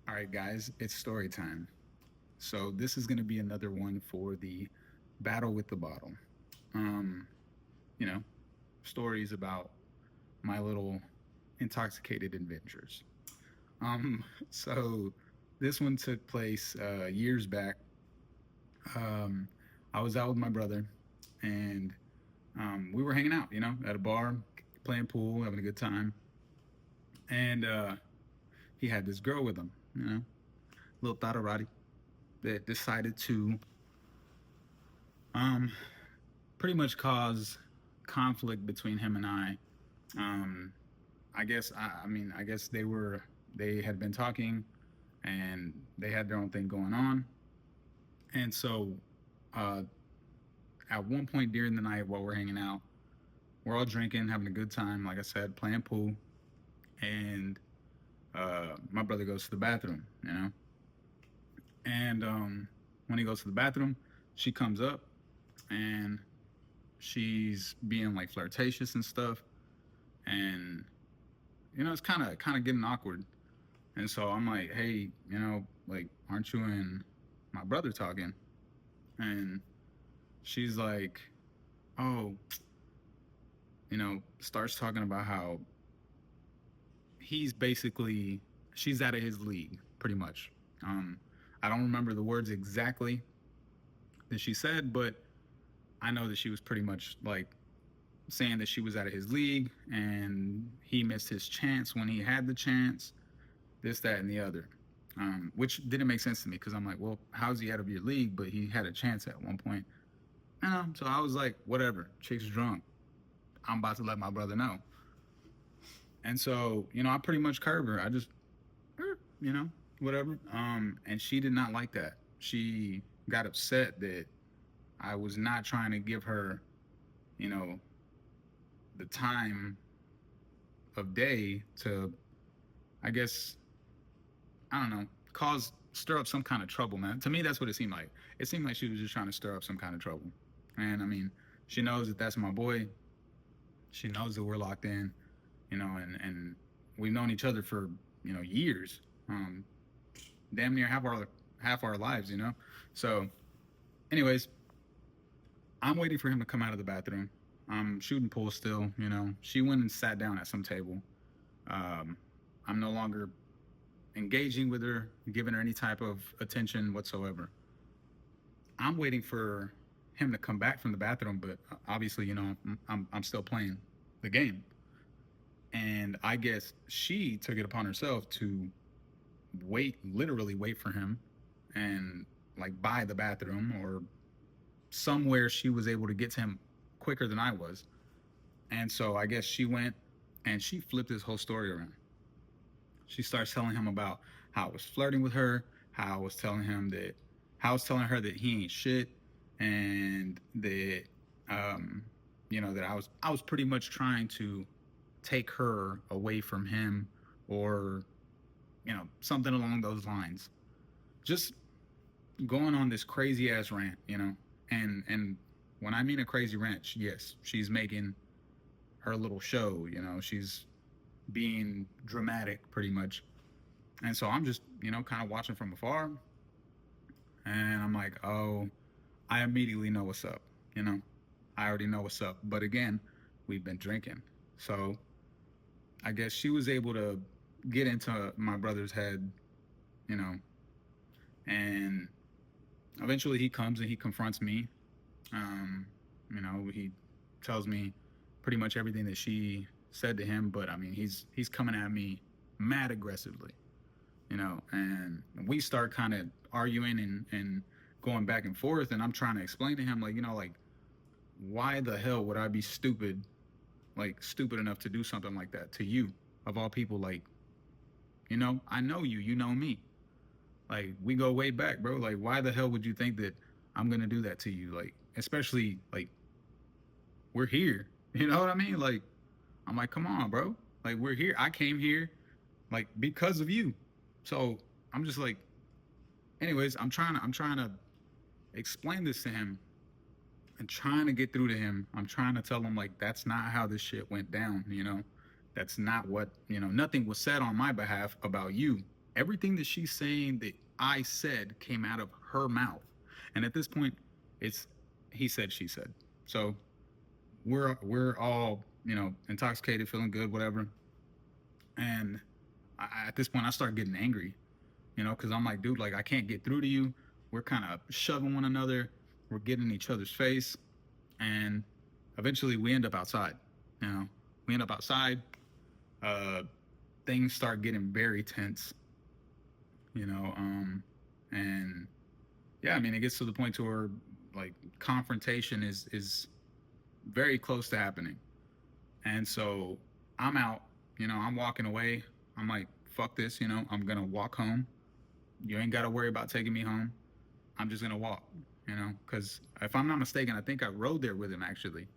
All right, guys, it's story time. So this is going to be another one for the battle with the bottle. Um, you know, stories about my little intoxicated adventures. Um, so this one took place years back. Um, I was out with my brother, and we were hanging out, at a bar, playing pool, having a good time. And he had this girl with him, little Tararati, that decided to um, pretty much cause conflict between him and I. Um, I guess they had been talking and they had their own thing going on. And so, uh, at one point during the night while we're hanging out, we're all drinking, having a good time. Like I said, playing pool, and my brother goes to the bathroom. And when he goes to the bathroom, she comes up and she's being like flirtatious and stuff, and it's kind of getting awkward. And so I'm like, hey, like, aren't you and my brother talking? And she's like, oh, starts talking about how he's basically, she's out of his league, pretty much. Um, I don't remember the words exactly that she said, but I know that she was pretty much like saying that she was out of his league and he missed his chance when he had the chance, this, that, and the other. Which didn't make sense to me because I'm like, well, how's he out of your league? But he had a chance at one point. So I was like, whatever, chick's drunk. I'm about to let my brother know. And so, I pretty much curb her. I just, you know, whatever. And she did not like that. She got upset that I was not trying to give her, you know, the time of day to, I guess, I don't know, stir up some kind of trouble, man. To me, that's what it seemed like. It seemed like she was just trying to stir up some kind of trouble. And I mean, she knows that that's my boy. She knows that we're locked in, and we've known each other for years, damn near half our lives. So, anyways, I'm waiting for him to come out of the bathroom. I'm shooting pool still. She went and sat down at some table. Um, I'm no longer engaging with her, giving her any type of attention whatsoever. I'm waiting for him to come back from the bathroom, but obviously, I'm still playing the game. And I guess she took it upon herself to literally wait for him, and like by the bathroom or somewhere she was able to get to him quicker than I was. And so I guess she went and she flipped this whole story around. She starts telling him about how I was flirting with her, how I was telling him that, how I was telling her that he ain't shit, and that, um, that I was pretty much trying to take her away from him, or something along those lines. Just going on this crazy ass rant. And when I mean a crazy rant, yes, she's making her little show. She's being dramatic, pretty much. And so I'm just, kind of watching from afar. And I'm like, oh, I immediately know what's up. You know, I already know what's up. But again, we've been drinking. So I guess she was able to get into my brother's head, you know, and eventually he comes and he confronts me. He tells me pretty much everything that she said to him, but I mean, he's coming at me mad aggressively, and we start kind of arguing and going back and forth, and I'm trying to explain to him, like, like, why the hell would I be stupid, like stupid enough to do something like that to you, of all people? Like, I know you, you know me, like, we go way back, bro. Like, why the hell would you think that I'm gonna do that to you? Like, especially like, we're here. You know what I mean? Like, I'm like, come on, bro. Like, we're here. I came here like because of you. So I'm just like, anyways, I'm trying to explain this to him and trying to get through to him. I'm trying to tell him, like, that's not how this shit went down. That's not what, nothing was said on my behalf about you. everything that she's saying that I said came out of her mouth. And at this point, it's he said, she said. So we're all, intoxicated, feeling good, whatever. And at this point, I start getting angry, because I'm like, dude, like I can't get through to you. We're kind of shoving one another. We're getting in each other's face, and eventually we end up outside. You know, we end up outside. Uh, Things start getting very tense. You know, and yeah, I mean, it gets to the point to where like confrontation is very close to happening. And so I'm out. I'm walking away. I'm like, fuck this. I'm gonna walk home. You ain't gotta worry about taking me home. I'm just gonna walk. Because if I'm not mistaken, I think I rode there with him actually.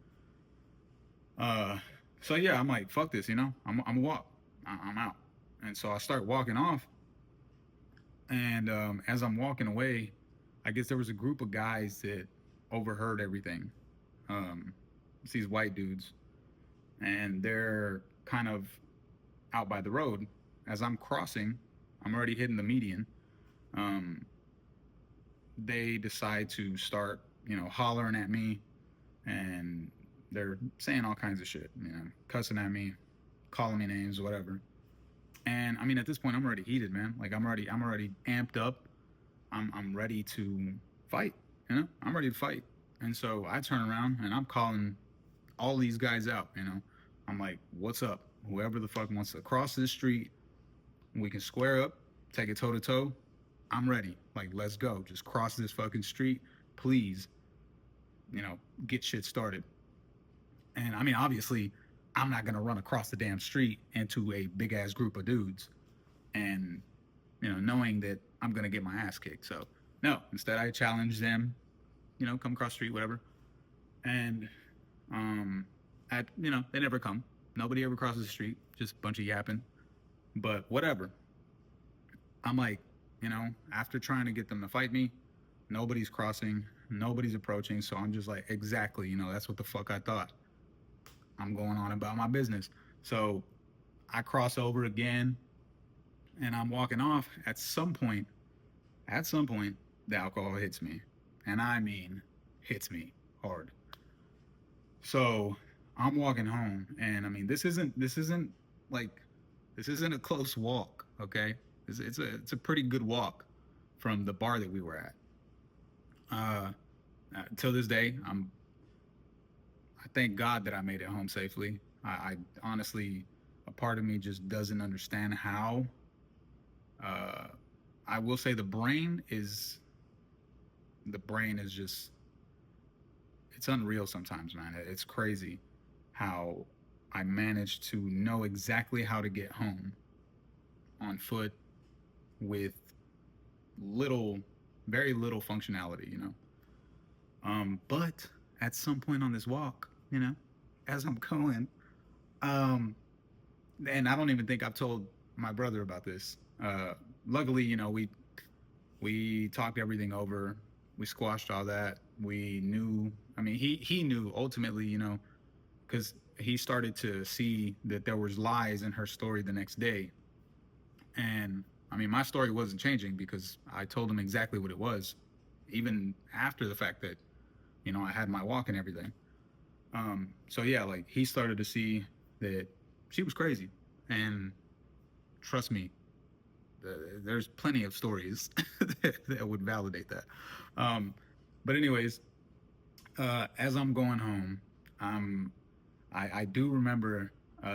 Uh, so yeah, I'm like, fuck this. I'm a walk. I'm out. And so I start walking off. And as I'm walking away, I guess there was a group of guys that overheard everything. Um, it's these white dudes, and they're kind of out by the road. As I'm crossing, I'm already hitting the median. Um, they decide to start, hollering at me, and they're saying all kinds of shit, cussing at me, calling me names, whatever. And I mean, at this point, I'm already heated, man. Like I'm already amped up. I'm ready to fight. I'm ready to fight. And so I turn around and I'm calling all these guys out. I'm like, what's up? Whoever the fuck wants to cross this street, we can square up, take it toe to toe. I'm ready. Like, let's go. Just cross this fucking street, please. Get shit started. And I mean, obviously, I'm not gonna run across the damn street into a big ass group of dudes, and knowing that I'm gonna get my ass kicked. So no, instead I challenge them. Come across the street, whatever. And they never come. Nobody ever crosses the street. Just a bunch of yapping. But whatever. I'm like, after trying to get them to fight me, nobody's crossing, nobody's approaching. So I'm just like, exactly, that's what the fuck I thought. I'm going on about my business. So I cross over again and I'm walking off. At some point, the alcohol hits me. And I mean, hits me hard. So I'm walking home, and I mean, like this isn't a close walk, okay? It's a pretty good walk from the bar that we were at. Uh, till this day, I thank God that I made it home safely. I honestly, a part of me just doesn't understand how. Uh, I will say the brain is just, it's unreal sometimes, man. It's crazy how I managed to know exactly how to get home on foot with little, very little functionality. But at some point on this walk, as I'm going, um, and I don't even think I've told my brother about this. Luckily, we talked everything over. We squashed all that. We knew. I mean, he knew ultimately, because he started to see that there was lies in her story the next day. And I mean, my story wasn't changing because I told him exactly what it was, even after the fact that I had my walk and everything. So yeah, like he started to see that she was crazy, and trust me, there's plenty of stories that would validate that. Um, but anyways, as I'm going home, I do remember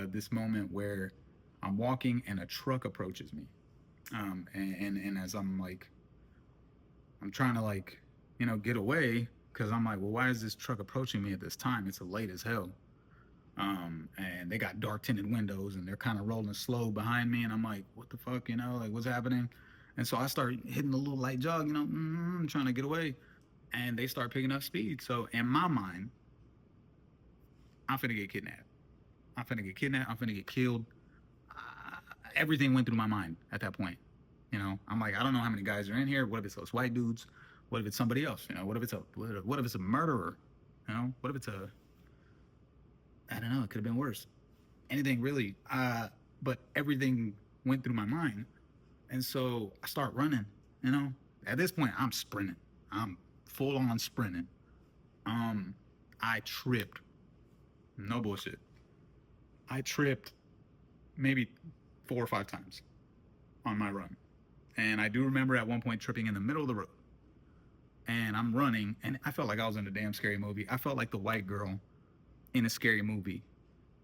this moment where I'm walking and a truck approaches me, and as I'm like, I'm trying to like, get away because I'm like, well, why is this truck approaching me at this time? It's late as hell. And they got dark tinted windows and they're kind of rolling slow behind me, and I'm like, what the fuck, like what's happening? And so I start hitting a little light jog, trying to get away, and they start picking up speed. So in my mind, I'm finna get kidnapped. I'm finna get kidnapped. I'm finna get killed. Everything went through my mind at that point. I'm like, I don't know how many guys are in here. What if it's those white dudes? What if it's somebody else? What if it's a murderer? What if it's a, I don't know. It could have been worse. Anything really. But everything went through my mind, And so I start running, you know. At this point, I'm sprinting. I'm full on sprinting. Um, I tripped. No bullshit. I tripped maybe 4 or 5 times on my run. And I do remember at one point tripping in the middle of the road. And I'm running, and I felt like I was in a damn scary movie. I felt like the white girl in a scary movie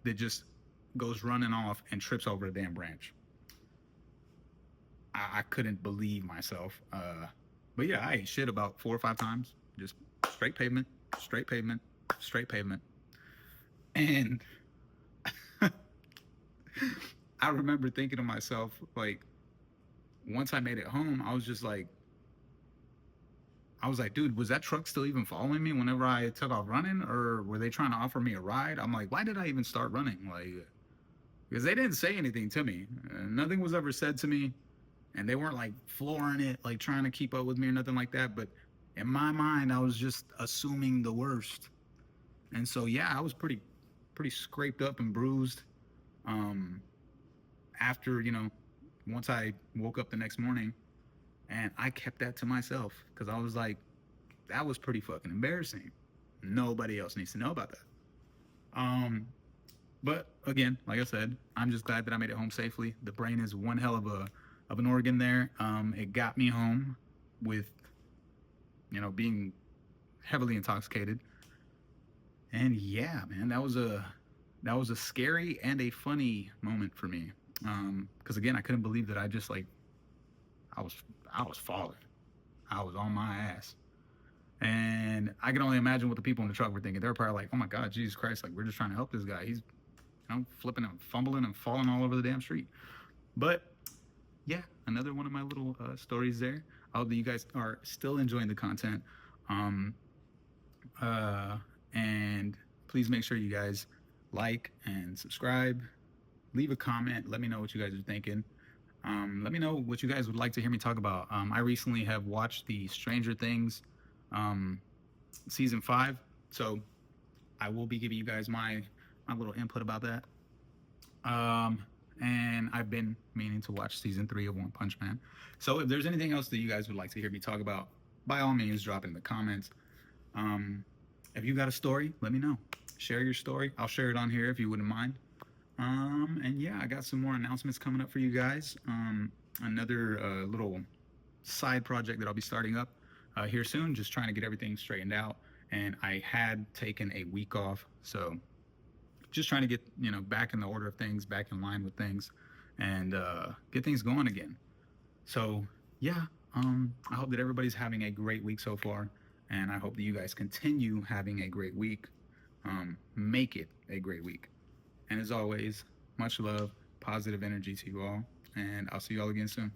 that just goes running off and trips over a damn branch. I couldn't believe myself. But yeah, I ate shit about 4 or 5 times. Just straight pavement, straight pavement, straight pavement. And I remember thinking to myself, like, once I made it home, I was like, dude, was that truck still even following me whenever I took off running, or were they trying to offer me a ride? I'm like, why did I even start running? Like, because they didn't say anything to me. Nothing was ever said to me, and they weren't like flooring it, like trying to keep up with me or nothing like that. But in my mind, I was just assuming the worst, and so yeah, I was pretty scraped up and bruised. Um, After once I woke up the next morning, and I kept that to myself because I was like, that was pretty fucking embarrassing. Nobody else needs to know about that. Um, but again, like I said, I'm just glad that I made it home safely. The brain is one hell of an organ there. It got me home with being heavily intoxicated, and yeah, man, that was a scary and a funny moment for me. Because again, I couldn't believe that I just like I was I was falling. I was on my ass. And I can only imagine what the people in the truck were thinking. They were probably like, "Oh my God, Jesus Christ! Like we're just trying to help this guy. He's flipping and fumbling and falling all over the damn street." But yeah, another one of my little stories there. I hope that you guys are still enjoying the content. Um, uh, and please make sure you guys like and subscribe. Leave a comment. Let me know what you guys are thinking. Let me know what you guys would like to hear me talk about. I recently have watched the Stranger Things um, season 5, so I will be giving you guys my little input about that. Um, and I've been meaning to watch season 3 of One Punch Man. So if there's anything else that you guys would like to hear me talk about, by all means, drop it in the comments. Um, if you got a story, let me know. Share your story. I'll share it on here if you wouldn't mind. And yeah, I got some more announcements coming up for you guys. Another little side project that I'll be starting up here soon, just trying to get everything straightened out. And I had taken a week off, so just trying to get back in the order of things, back in line with things, and get things going again. So yeah, I hope that everybody's having a great week so far, and I hope that you guys continue having a great week. Make it a great week. And as always, much love, positive energy to you all, and I'll see you all again soon.